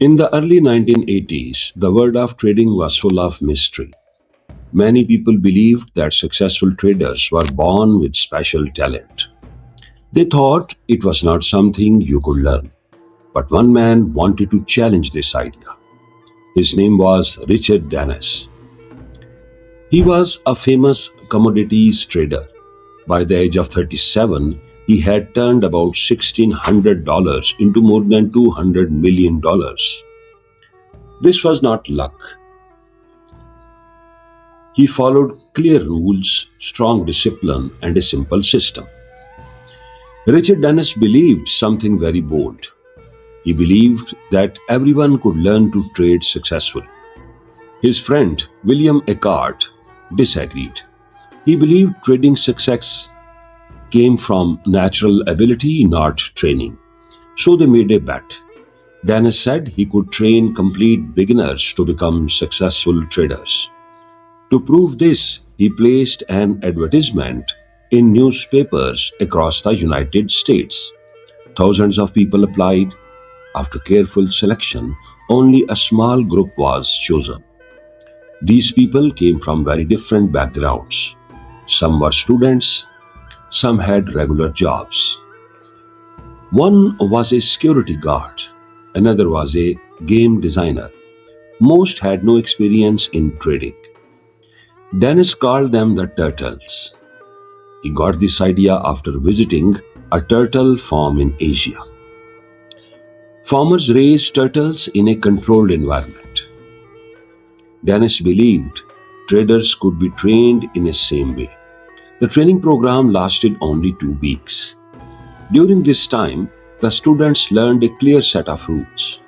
In the early 1980s, the world of trading was full of mystery. Many people believed that successful traders were born with special talent. They thought it was not something you could learn. But one man wanted to challenge this idea. His name was Richard Dennis. He was a famous commodities trader. By the age of 37, he had turned about $1,600 into more than $200 million. This was not luck. He followed clear rules, strong discipline, and a simple system. Richard Dennis believed something very bold. He believed that everyone could learn to trade successfully. His friend William Eckhart disagreed. He believed trading success came from natural ability, not training. So they made a bet. Dennis said he could train complete beginners to become successful traders. To prove this, he placed an advertisement in newspapers across the United States. Thousands of people applied. After careful selection, only a small group was chosen. These people came from very different backgrounds. Some were students, some had regular jobs. One was a security guard, another was a game designer. Most had no experience in trading. Dennis called them the turtles. He got this idea after visiting a turtle farm in Asia. Farmers raised turtles in a controlled environment. Dennis believed traders could be trained in the same way. The training program lasted only 2 weeks. During this time, the students learned a clear set of rules.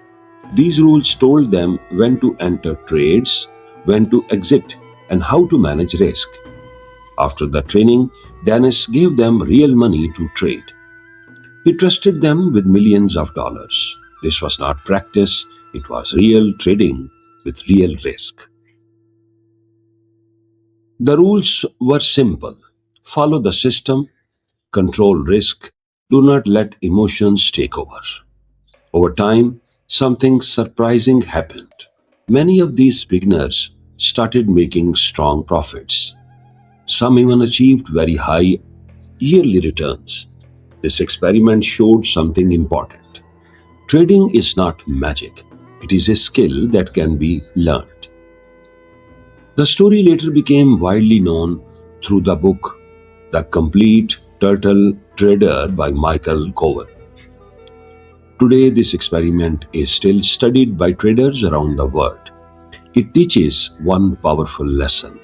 These rules told them when to enter trades, when to exit, and how to manage risk. After the training, Dennis gave them real money to trade. He trusted them with millions of dollars. This was not practice, it was real trading with real risk. The rules were simple. Follow the system, control risk, do not let emotions take over. Over time, something surprising happened. Many of these beginners started making strong profits. Some even achieved very high yearly returns. This experiment showed something important. Trading is not magic, it is a skill that can be learned. The story later became widely known through the book The Complete Turtle Trader by Michael Cohen. Today, this experiment is still studied by traders around the world. It teaches one powerful lesson.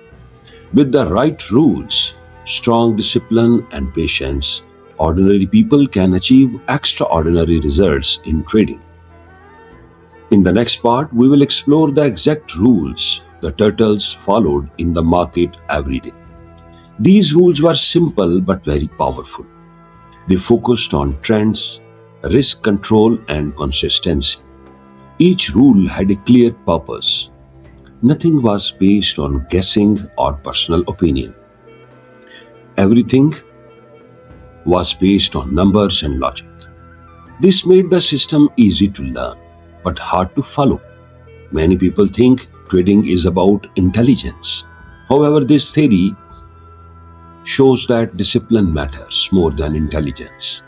With the right rules, strong discipline, and patience, ordinary people can achieve extraordinary results in trading. In the next part, we will explore the exact rules the turtles followed in the market every day. These rules were simple but very powerful. They focused on trends, risk control, and consistency. Each rule had a clear purpose. Nothing was based on guessing or personal opinion. Everything was based on numbers and logic. This made the system easy to learn, but hard to follow. Many people think trading is about intelligence. However, this theory shows that discipline matters more than intelligence.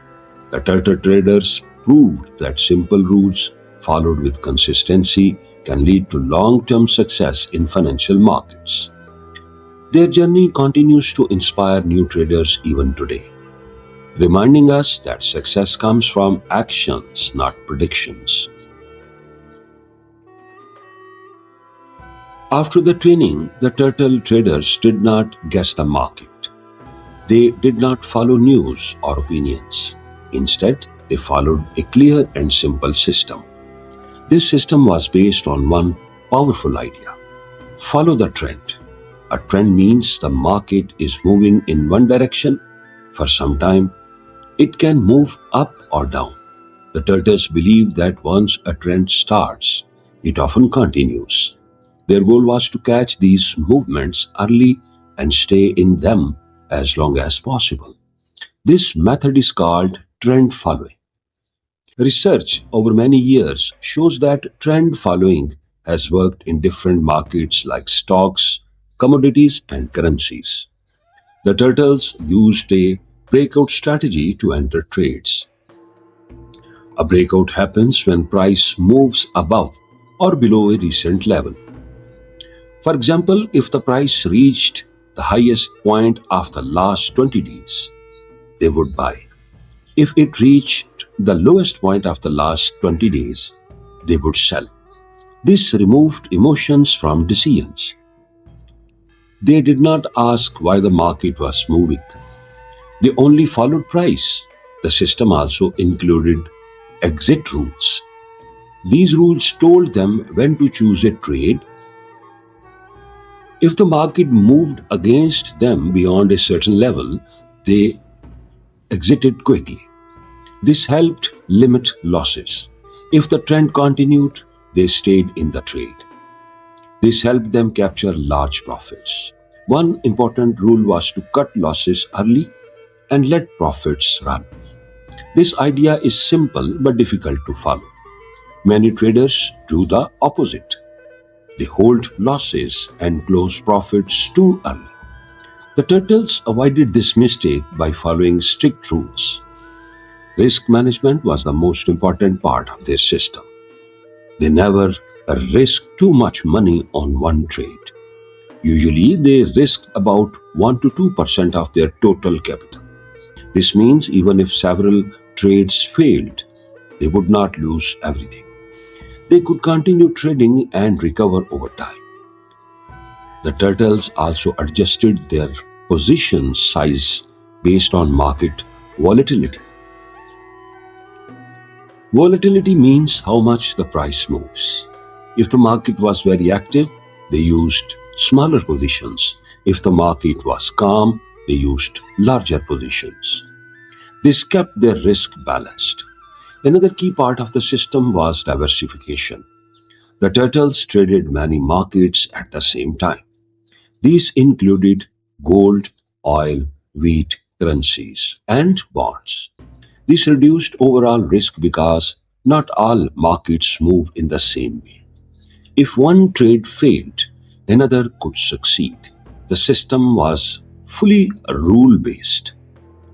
The turtle traders proved that simple rules followed with consistency can lead to long-term success in financial markets. Their journey continues to inspire new traders even today, reminding us that success comes from actions, not predictions. After the training, the turtle traders did not guess the market. They did not follow news or opinions. Instead, they followed a clear and simple system. This system was based on one powerful idea. Follow the trend. A trend means the market is moving in one direction for some time. It can move up or down. The turtles believe that once a trend starts, it often continues. Their goal was to catch these movements early and stay in them as long as possible. This method is called trend following. Research over many years shows that trend following has worked in different markets like stocks, commodities, and currencies. The turtles used a breakout strategy to enter trades. A breakout happens when price moves above or below a recent level. For example, if the price reached the highest point of the last 20 days, they would buy. If it reached the lowest point of the last 20 days, they would sell. This removed emotions from decisions. They did not ask why the market was moving. They only followed price. The system also included exit rules. These rules told them when to choose a trade. If the market moved against them beyond a certain level, they exited quickly. This helped limit losses. If the trend continued, they stayed in the trade. This helped them capture large profits. One important rule was to cut losses early and let profits run. This idea is simple but difficult to follow. Many traders do the opposite. They hold losses and close profits too early. The turtles avoided this mistake by following strict rules. Risk management was the most important part of their system. They never risked too much money on one trade. Usually, they risked about 1 to 2% of their total capital. This means even if several trades failed, they would not lose everything. They could continue trading and recover over time. The turtles also adjusted their position size based on market volatility. Volatility means how much the price moves. If the market was very active, they used smaller positions. If the market was calm, they used larger positions. This kept their risk balanced. Another key part of the system was diversification. The turtles traded many markets at the same time. These included gold, oil, wheat, currencies, and bonds. This reduced overall risk because not all markets move in the same way. If one trade failed, another could succeed. The system was fully rule based.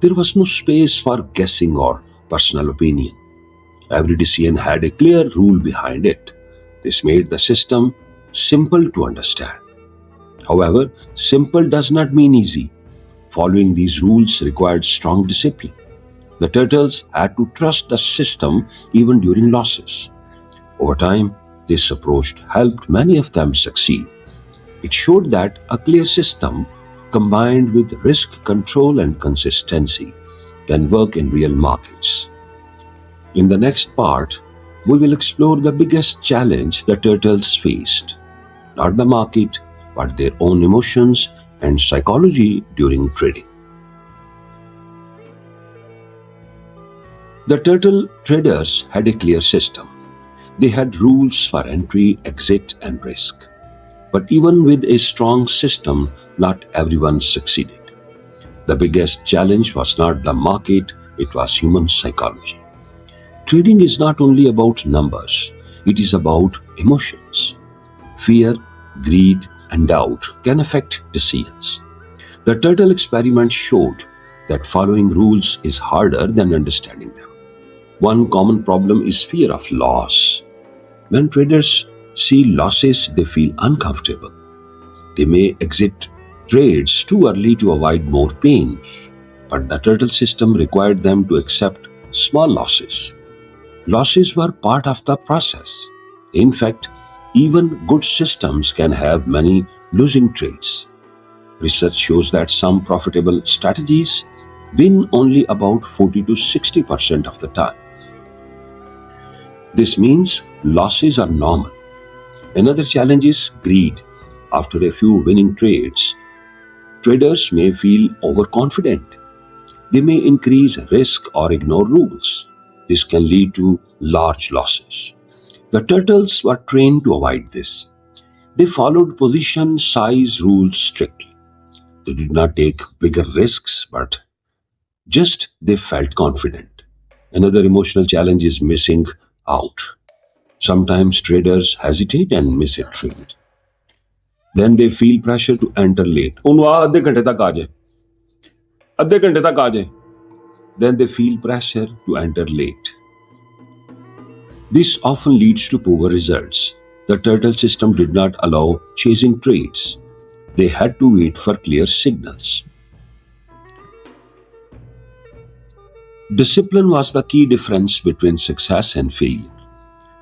There was no space for guessing or personal opinion. Every decision had a clear rule behind it. This made the system simple to understand. However, simple does not mean easy. Following these rules required strong discipline. The turtles had to trust the system even during losses. Over time, this approach helped many of them succeed. It showed that a clear system combined with risk control and consistency can work in real markets. In the next part, we will explore the biggest challenge the turtles faced, not the market, but their own emotions and psychology during trading. The turtle traders had a clear system. They had rules for entry, exit, and risk. But even with a strong system, not everyone succeeded. The biggest challenge was not the market, it was human psychology. Trading is not only about numbers, it is about emotions. Fear, greed, and doubt can affect decisions. The turtle experiment showed that following rules is harder than understanding them. One common problem is fear of loss. When traders see losses, they feel uncomfortable. They may exit trades too early to avoid more pain, but the turtle system required them to accept small losses. Losses were part of the process. In fact, even good systems can have many losing trades. Research shows that some profitable strategies win only about 40 to 60% of the time. This means losses are normal. Another challenge is greed. After a few winning trades, traders may feel overconfident. They may increase risk or ignore rules. This can lead to large losses. The turtles were trained to avoid this. They followed position size rules strictly. They did not take bigger risks, but just they felt confident. Another emotional challenge is missing out. Sometimes traders hesitate and miss a trade. Then they feel pressure to enter late. ਉਹਨੂੰ ਆ ਅੱਧੇ ਘੰਟੇ ਤੱਕ ਆ ਜਾਏ ਅੱਧੇ ਘੰਟੇ ਤੱਕ ਆ ਜਾਏ Then they feel pressure to enter late. This often leads to poor results. The turtle system did not allow chasing trades. They had to wait for clear signals. Discipline was the key difference between success and failure.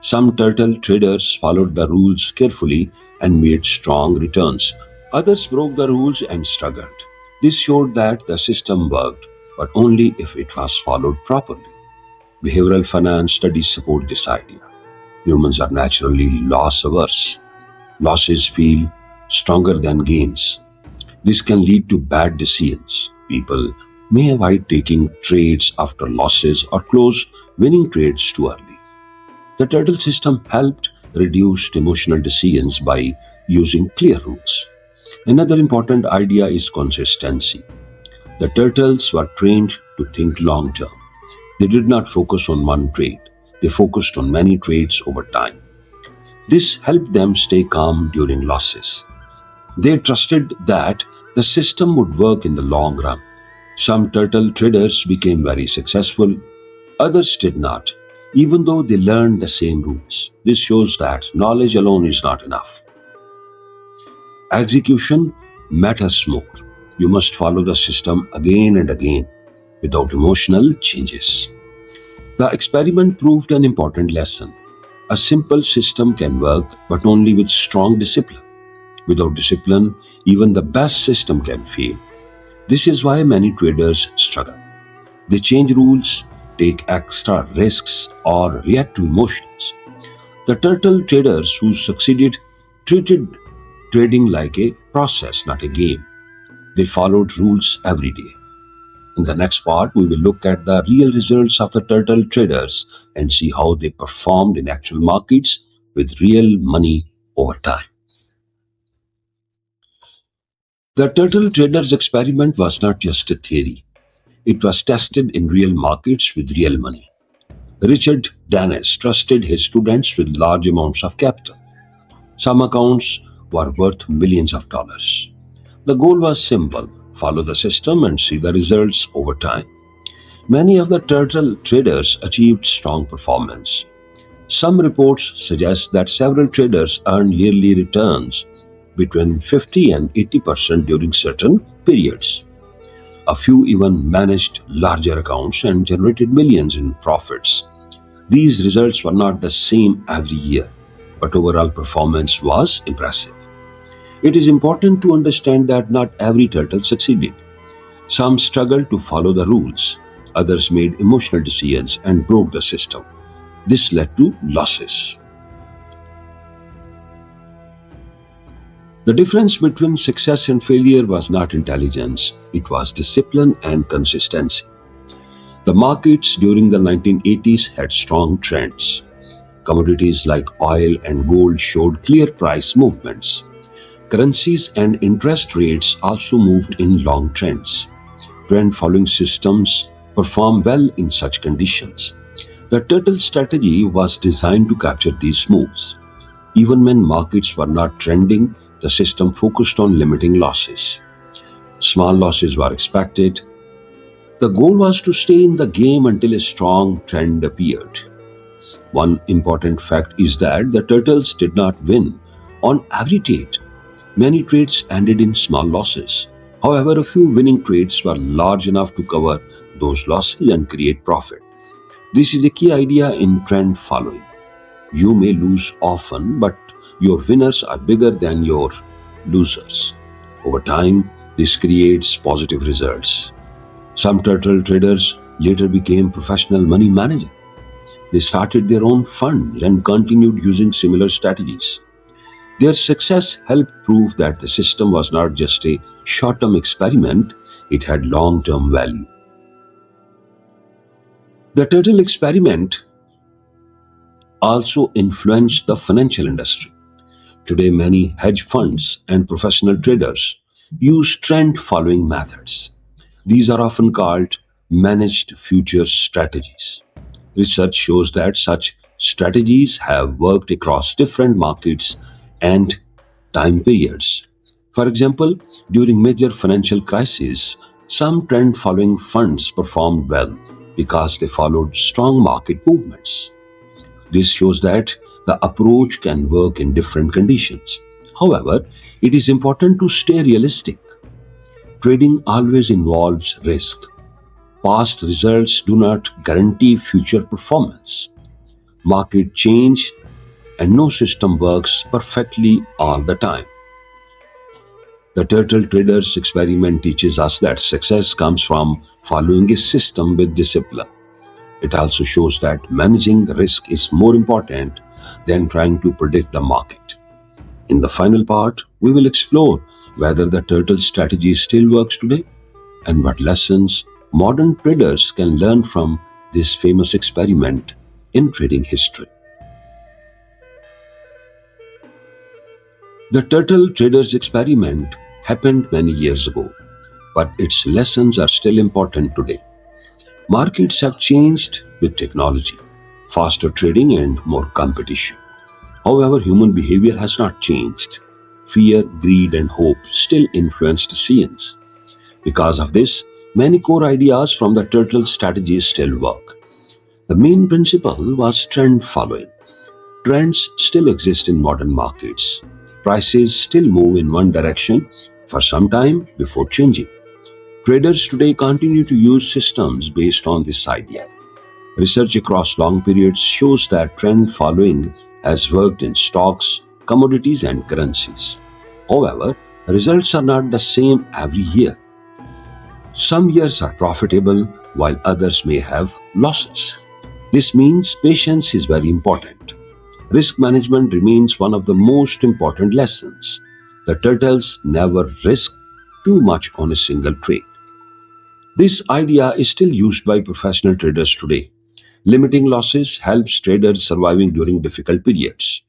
Some turtle traders followed the rules carefully and made strong returns. Others broke the rules and struggled. This showed that the system worked, but only if it was followed properly. Behavioral finance studies support this idea. Humans are naturally loss averse. Losses feel stronger than gains. This can lead to bad decisions. People may avoid taking trades after losses or close winning trades too early. The turtle system helped reduce emotional decisions by using clear rules. Another important idea is consistency. The turtles were trained to think long term. They did not focus on one trade. They focused on many trades over time. This helped them stay calm during losses. They trusted that the system would work in the long run. Some turtle traders became very successful. Others did not, even though they learned the same rules. This shows that knowledge alone is not enough. Execution matters more. You must follow the system again and again without emotional changes. The experiment proved an important lesson. A simple system can work, but only with strong discipline. Without discipline, even the best system can fail. This is why many traders struggle. They change rules, take extra risks, or react to emotions. The turtle traders who succeeded treated trading like a process, not a game. They followed rules every day. In the next part, we will look at the real results of the turtle traders and see how they performed in actual markets with real money over time. The turtle traders experiment was not just a theory. It was tested in real markets with real money. Richard Dennis trusted his students with large amounts of capital. Some accounts were worth millions of dollars. The goal was simple: follow the system and see the results over time. Many of the turtle traders achieved strong performance. Some reports suggest that several traders earned yearly returns between 50 and 80% during certain periods. A few even managed larger accounts and generated millions in profits. These results were not the same every year, but overall performance was impressive. It is important to understand that not every turtle succeeded. Some struggled to follow the rules. Others made emotional decisions and broke the system. This led to losses. The difference between success and failure was not intelligence, it was discipline and consistency. The markets during the 1980s had strong trends. Commodities like oil and gold showed clear price movements. Currencies and interest rates also moved in long trends. Trend-following systems perform well in such conditions. The turtle strategy was designed to capture these moves. Even when markets were not trending, the system focused on limiting losses. Small losses were expected. The goal was to stay in the game until a strong trend appeared. One important fact is that the turtles did not win on every trade. Many trades ended in small losses. However, a few winning trades were large enough to cover those losses and create profit. This is a key idea in trend following. You may lose often, but your winners are bigger than your losers. Over time, this creates positive results. Some turtle traders later became professional money managers. They started their own funds and continued using similar strategies. Their success helped prove that the system was not just a short-term experiment, it had long-term value. The turtle experiment also influenced the financial industry. Today, many hedge funds and professional traders use trend-following methods. These are often called managed futures strategies. Research shows that such strategies have worked across different markets and time periods. For example, during major financial crises, some trend following funds performed well because they followed strong market movements. This shows that the approach can work in different conditions. However, it is important to stay realistic. Trading always involves risk. Past results do not guarantee future performance. Market change and no system works perfectly all the time. The Turtle Traders experiment teaches us that success comes from following a system with discipline. It also shows that managing risk is more important than trying to predict the market. In the final part, we will explore whether the turtle strategy still works today and what lessons modern traders can learn from this famous experiment in trading history. The turtle traders experiment happened many years ago, but its lessons are still important today. Markets have changed with technology, faster trading, and more competition. However, human behavior has not changed. Fear, greed, and hope still influence decisions. Because of this, many core ideas from the turtle strategy still work. The main principle was trend following. Trends still exist in modern markets. Prices still move in one direction for some time before changing. Traders today continue to use systems based on this idea. Research across long periods shows that trend following has worked in stocks, commodities, and currencies. However, results are not the same every year. Some years are profitable while others may have losses. This means patience is very important. Risk management remains one of the most important lessons. The turtles never risk too much on a single trade. This idea is still used by professional traders today. Limiting losses helps traders surviving during difficult periods.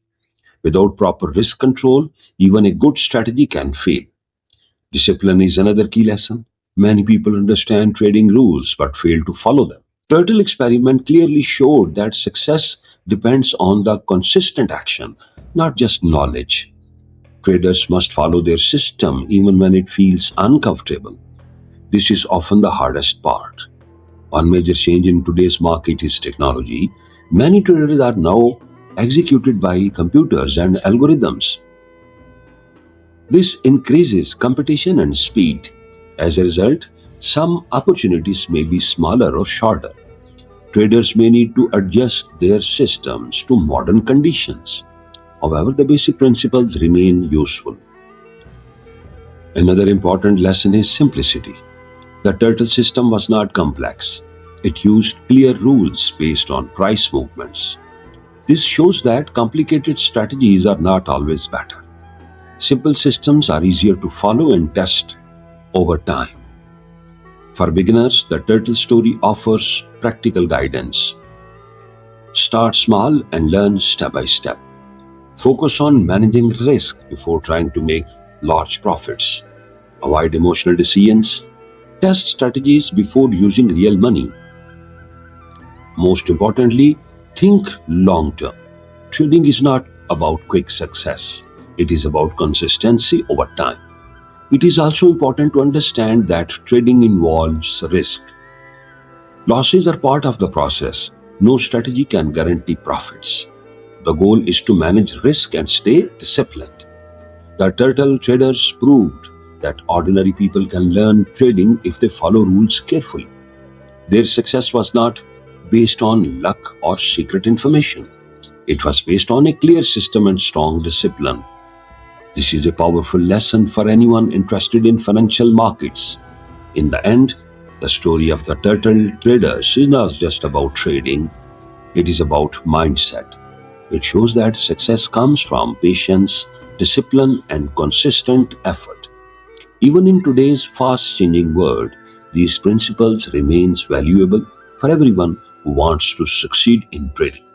Without proper risk control, even a good strategy can fail. Discipline is another key lesson. Many people understand trading rules but fail to follow them. Turtle experiment clearly showed that success depends on the consistent action, not just knowledge. Traders must follow their system even when it feels uncomfortable. This is often the hardest part. One major change in today's market is technology. Many traders are now executed by computers and algorithms. This increases competition and speed. As a result, some opportunities may be smaller or shorter. Traders may need to adjust their systems to modern conditions. However, the basic principles remain useful. Another important lesson is simplicity. The turtle system was not complex. It used clear rules based on price movements. This shows that complicated strategies are not always better. Simple systems are easier to follow and test over time. For beginners, the turtle story offers practical guidance. Start small and learn step by step. Focus on managing risk before trying to make large profits. Avoid emotional decisions. Test strategies before using real money. Most importantly, think long term. Trading is not about quick success. It is about consistency over time. It is also important to understand that trading involves risk. Losses are part of the process. No strategy can guarantee profits. The goal is to manage risk and stay disciplined. The turtle traders proved that ordinary people can learn trading if they follow rules carefully. Their success was not based on luck or secret information. It was based on a clear system and strong discipline. This is a powerful lesson for anyone interested in financial markets. In the end, the story of the turtle traders is not just about trading, it is about mindset. It shows that success comes from patience, discipline, and consistent effort. Even in today's fast-changing world, these principles remain valuable for everyone who wants to succeed in trading.